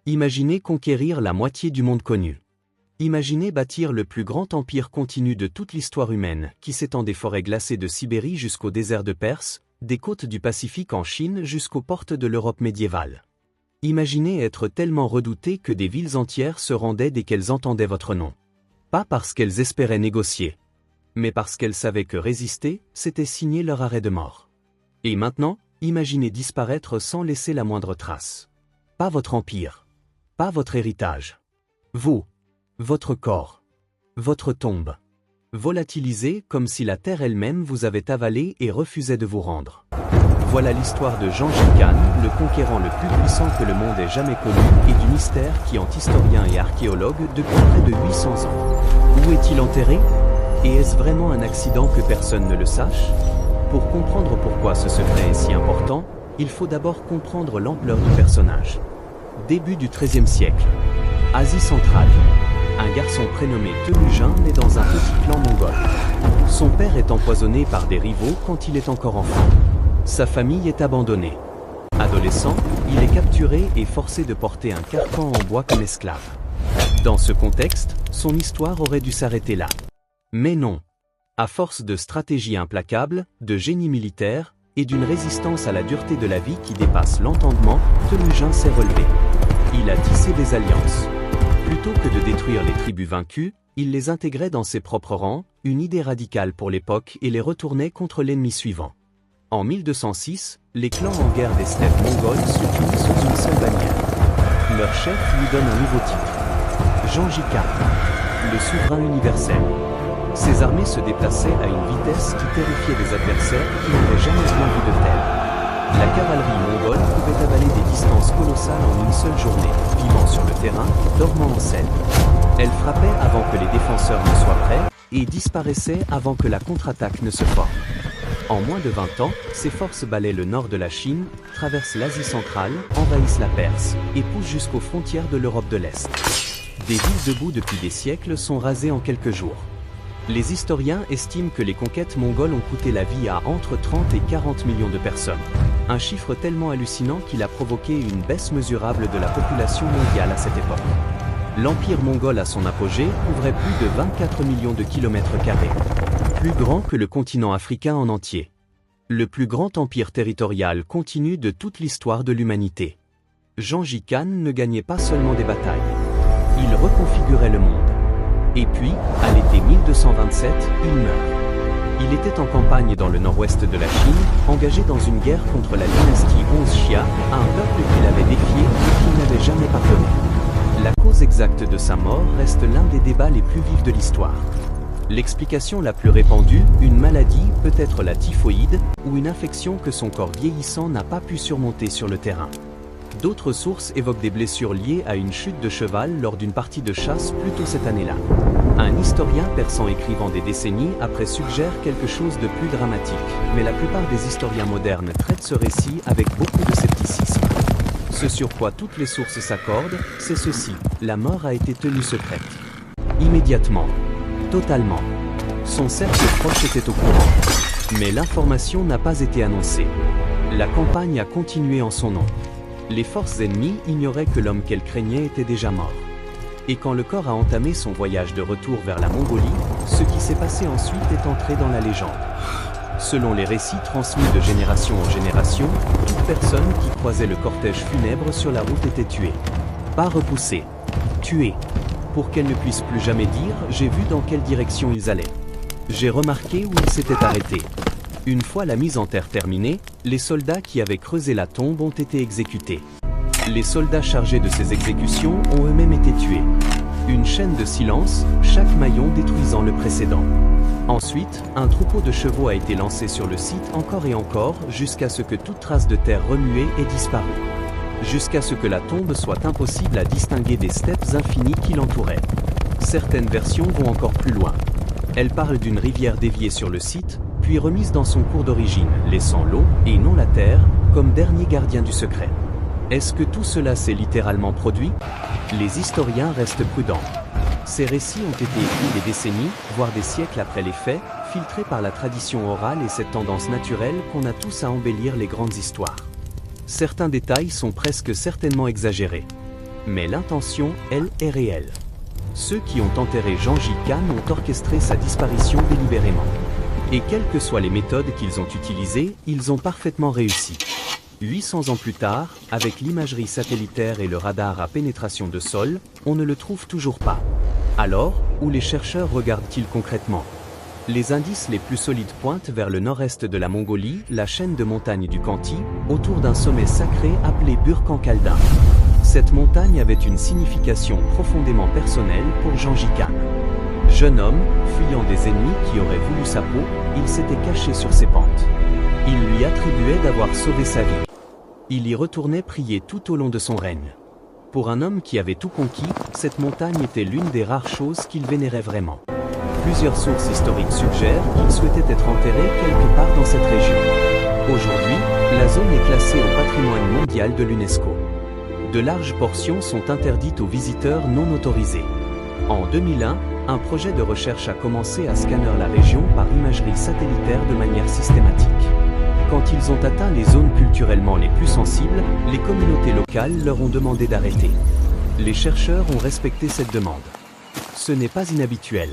Imaginez conquérir la moitié du monde connu. Imaginez bâtir le plus grand empire continu de toute l'histoire humaine, qui s'étend des forêts glacées de Sibérie jusqu'au désert de Perse, des côtes du Pacifique en Chine jusqu'aux portes de l'Europe médiévale. Imaginez être tellement redouté que des villes entières se rendaient dès qu'elles entendaient votre nom. Pas parce qu'elles espéraient négocier, mais parce qu'elles savaient que résister, c'était signer leur arrêt de mort. Et maintenant, imaginez disparaître sans laisser la moindre trace. Pas votre empire. Pas votre héritage. Vous. Votre corps. Votre tombe. Volatilisé comme si la terre elle-même vous avait avalé et refusait de vous rendre. Voilà l'histoire de Gengis Khan, le conquérant le plus puissant que le monde ait jamais connu, et du mystère qui hante historiens et archéologues depuis près de 800 ans. Où est-il enterré? Et est-ce vraiment un accident que personne ne le sache? Pour comprendre pourquoi ce secret est si important, il faut d'abord comprendre l'ampleur du personnage. Début du XIIIe siècle. Asie centrale. Un garçon prénommé Temujin naît dans un petit clan mongol. Son père est empoisonné par des rivaux quand il est encore enfant. Sa famille est abandonnée. Adolescent, il est capturé et forcé de porter un carcan en bois comme esclave. Dans ce contexte, son histoire aurait dû s'arrêter là. Mais non. À force de stratégie implacable, de génie militaire, et d'une résistance à la dureté de la vie qui dépasse l'entendement, Temujin s'est relevé. Il a tissé des alliances. Plutôt que de détruire les tribus vaincues, il les intégrait dans ses propres rangs, une idée radicale pour l'époque, et les retournait contre l'ennemi suivant. En 1206, les clans en guerre des steppes mongoles s'unissent sous une seule bannière. Leur chef lui donne un nouveau titre. Gengis Khan, le souverain universel. Ses armées se déplaçaient à une vitesse qui terrifiait des adversaires qui n'avaient jamais rien vu de tel. La cavalerie mongole pouvait avaler des distances colossales en une seule journée, vivant sur le terrain, dormant en selle. Elle frappait avant que les défenseurs ne soient prêts, et disparaissait avant que la contre-attaque ne se forme. En moins de 20 ans, ces forces balaient le nord de la Chine, traversent l'Asie centrale, envahissent la Perse, et poussent jusqu'aux frontières de l'Europe de l'Est. Des villes debout depuis des siècles sont rasées en quelques jours. Les historiens estiment que les conquêtes mongoles ont coûté la vie à entre 30 et 40 millions de personnes. Un chiffre tellement hallucinant qu'il a provoqué une baisse mesurable de la population mondiale à cette époque. L'empire mongol à son apogée couvrait plus de 24 millions de kilomètres carrés. Plus grand que le continent africain en entier. Le plus grand empire territorial continu de toute l'histoire de l'humanité. Gengis Khan ne gagnait pas seulement des batailles. Il reconfigurait le monde. Et puis, à l'été 1227, il meurt. Il était en campagne dans le nord-ouest de la Chine, engagé dans une guerre contre la dynastie 11 Xia, un peuple qu'il avait défié et qui n'avait jamais pardonné. La cause exacte de sa mort reste l'un des débats les plus vifs de l'histoire. L'explication la plus répandue, une maladie, peut-être la typhoïde, ou une infection que son corps vieillissant n'a pas pu surmonter sur le terrain. D'autres sources évoquent des blessures liées à une chute de cheval lors d'une partie de chasse plus tôt cette année-là. Un historien persan écrivant des décennies après suggère quelque chose de plus dramatique, mais la plupart des historiens modernes traitent ce récit avec beaucoup de scepticisme. Ce sur quoi toutes les sources s'accordent, c'est ceci: la mort a été tenue secrète. Immédiatement. Totalement. Son cercle proche était au courant. Mais l'information n'a pas été annoncée. La campagne a continué en son nom. Les forces ennemies ignoraient que l'homme qu'elles craignaient était déjà mort. Et quand le corps a entamé son voyage de retour vers la Mongolie, ce qui s'est passé ensuite est entré dans la légende. Selon les récits transmis de génération en génération, toute personne qui croisait le cortège funèbre sur la route était tuée. Pas repoussée. Tuée. Pour qu'elle ne puisse plus jamais dire « j'ai vu dans quelle direction ils allaient. J'ai remarqué où ils s'étaient arrêtés ». Une fois la mise en terre terminée, les soldats qui avaient creusé la tombe ont été exécutés. Les soldats chargés de ces exécutions ont eux-mêmes été tués. Une chaîne de silence, chaque maillon détruisant le précédent. Ensuite, un troupeau de chevaux a été lancé sur le site encore et encore jusqu'à ce que toute trace de terre remuée ait disparu. Jusqu'à ce que la tombe soit impossible à distinguer des steppes infinies qui l'entouraient. Certaines versions vont encore plus loin. Elles parlent d'une rivière déviée sur le site, puis remise dans son cours d'origine, laissant l'eau, et non la terre, comme dernier gardien du secret. Est-ce que tout cela s'est littéralement produit? Les historiens restent prudents. Ces récits ont été écrits des décennies, voire des siècles après les faits, filtrés par la tradition orale et cette tendance naturelle qu'on a tous à embellir les grandes histoires. Certains détails sont presque certainement exagérés. Mais l'intention, elle, est réelle. Ceux qui ont enterré Gengis Khan ont orchestré sa disparition délibérément. Et quelles que soient les méthodes qu'ils ont utilisées, ils ont parfaitement réussi. 800 ans plus tard, avec l'imagerie satellitaire et le radar à pénétration de sol, on ne le trouve toujours pas. Alors, où les chercheurs regardent-ils concrètement? Les indices les plus solides pointent vers le nord-est de la Mongolie, la chaîne de montagnes du Khanty, autour d'un sommet sacré appelé Burkhan-Kaldin. Cette montagne avait une signification profondément personnelle pour Gengis Khan. Jeune homme, fuyant des ennemis qui auraient voulu sa peau, il s'était caché sur ses pentes. Il lui attribuait d'avoir sauvé sa vie. Il y retournait prier tout au long de son règne. Pour un homme qui avait tout conquis, cette montagne était l'une des rares choses qu'il vénérait vraiment. Plusieurs sources historiques suggèrent qu'il souhaitait être enterré quelque part dans cette région. Aujourd'hui, la zone est classée au patrimoine mondial de l'UNESCO. De larges portions sont interdites aux visiteurs non autorisés. En 2001, un projet de recherche a commencé à scanner la région par imagerie satellitaire de manière systématique. Quand ils ont atteint les zones culturellement les plus sensibles, les communautés locales leur ont demandé d'arrêter. Les chercheurs ont respecté cette demande. Ce n'est pas inhabituel.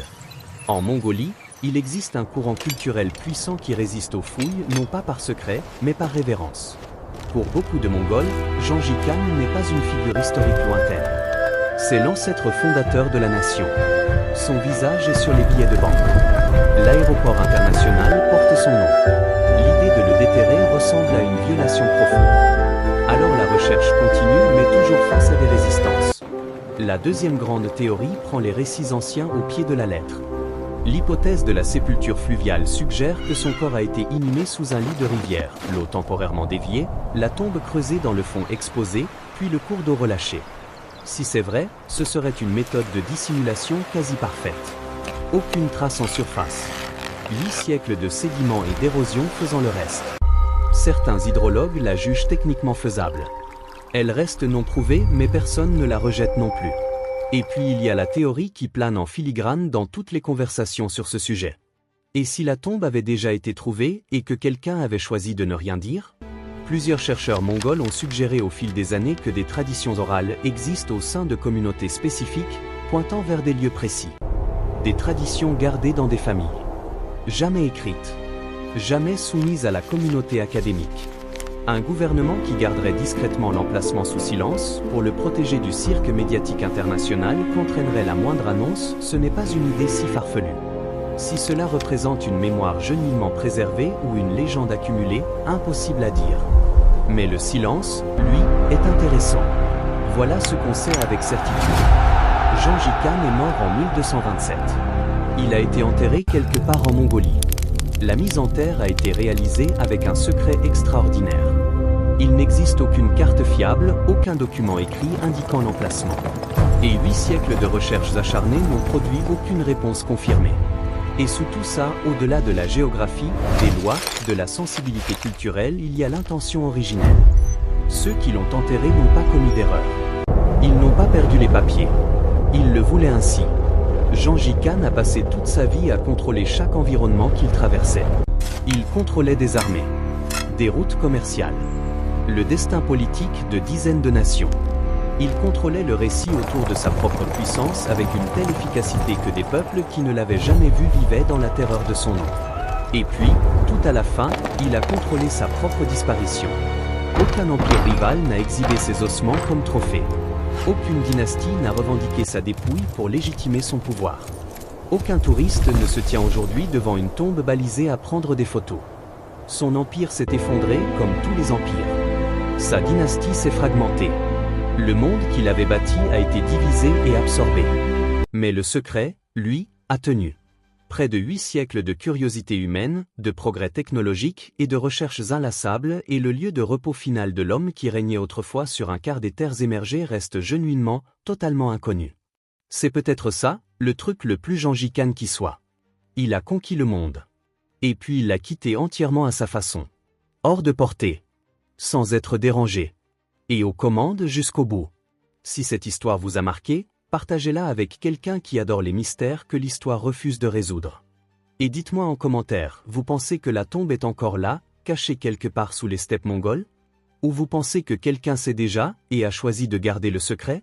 En Mongolie, il existe un courant culturel puissant qui résiste aux fouilles, non pas par secret, mais par révérence. Pour beaucoup de Mongols, Gengis Khan n'est pas une figure historique lointaine. C'est l'ancêtre fondateur de la nation. Son visage est sur les billets de banque. L'aéroport international porte son nom. L'idée de le déterrer ressemble à une violation profonde. Alors la recherche continue, mais toujours face à des résistances. La deuxième grande théorie prend les récits anciens au pied de la lettre. L'hypothèse de la sépulture fluviale suggère que son corps a été inhumé sous un lit de rivière, l'eau temporairement déviée, la tombe creusée dans le fond exposé, puis le cours d'eau relâché. Si c'est vrai, ce serait une méthode de dissimulation quasi parfaite. Aucune trace en surface. 8 siècles de sédiments et d'érosion faisant le reste. Certains hydrologues la jugent techniquement faisable. Elle reste non prouvée, mais personne ne la rejette non plus. Et puis il y a la théorie qui plane en filigrane dans toutes les conversations sur ce sujet. Et si la tombe avait déjà été trouvée et que quelqu'un avait choisi de ne rien dire? Plusieurs chercheurs mongols ont suggéré au fil des années que des traditions orales existent au sein de communautés spécifiques, pointant vers des lieux précis. Des traditions gardées dans des familles. Jamais écrites. Jamais soumises à la communauté académique. Un gouvernement qui garderait discrètement l'emplacement sous silence, pour le protéger du cirque médiatique international qu'entraînerait la moindre annonce, ce n'est pas une idée si farfelue. Si cela représente une mémoire jeunement préservée ou une légende accumulée, impossible à dire. Mais le silence, lui, est intéressant. Voilà ce qu'on sait avec certitude. Gengis Khan est mort en 1227. Il a été enterré quelque part en Mongolie. La mise en terre a été réalisée avec un secret extraordinaire. Il n'existe aucune carte fiable, aucun document écrit indiquant l'emplacement. Et 8 siècles de recherches acharnées n'ont produit aucune réponse confirmée. Et sous tout ça, au-delà de la géographie, des lois, de la sensibilité culturelle, il y a l'intention originelle. Ceux qui l'ont enterré n'ont pas commis d'erreur. Ils n'ont pas perdu les papiers. Ils le voulaient ainsi. Gengis Khan a passé toute sa vie à contrôler chaque environnement qu'il traversait. Il contrôlait des armées, des routes commerciales, le destin politique de dizaines de nations. Il contrôlait le récit autour de sa propre puissance avec une telle efficacité que des peuples qui ne l'avaient jamais vu vivaient dans la terreur de son nom. Et puis, tout à la fin, il a contrôlé sa propre disparition. Aucun empire rival n'a exhibé ses ossements comme trophée. Aucune dynastie n'a revendiqué sa dépouille pour légitimer son pouvoir. Aucun touriste ne se tient aujourd'hui devant une tombe balisée à prendre des photos. Son empire s'est effondré comme tous les empires. Sa dynastie s'est fragmentée. Le monde qu'il avait bâti a été divisé et absorbé. Mais le secret, lui, a tenu. Près de 8 siècles de curiosité humaine, de progrès technologiques et de recherches inlassables et le lieu de repos final de l'homme qui régnait autrefois sur un quart des terres émergées reste genuinement, totalement inconnu. C'est peut-être ça, le truc le plus Gengis Khan qui soit. Il a conquis le monde. Et puis il l'a quitté entièrement à sa façon. Hors de portée. Sans être dérangé. Et aux commandes jusqu'au bout. Si cette histoire vous a marqué, partagez-la avec quelqu'un qui adore les mystères que l'histoire refuse de résoudre. Et dites-moi en commentaire, vous pensez que la tombe est encore là, cachée quelque part sous les steppes mongoles? Ou vous pensez que quelqu'un sait déjà, et a choisi de garder le secret?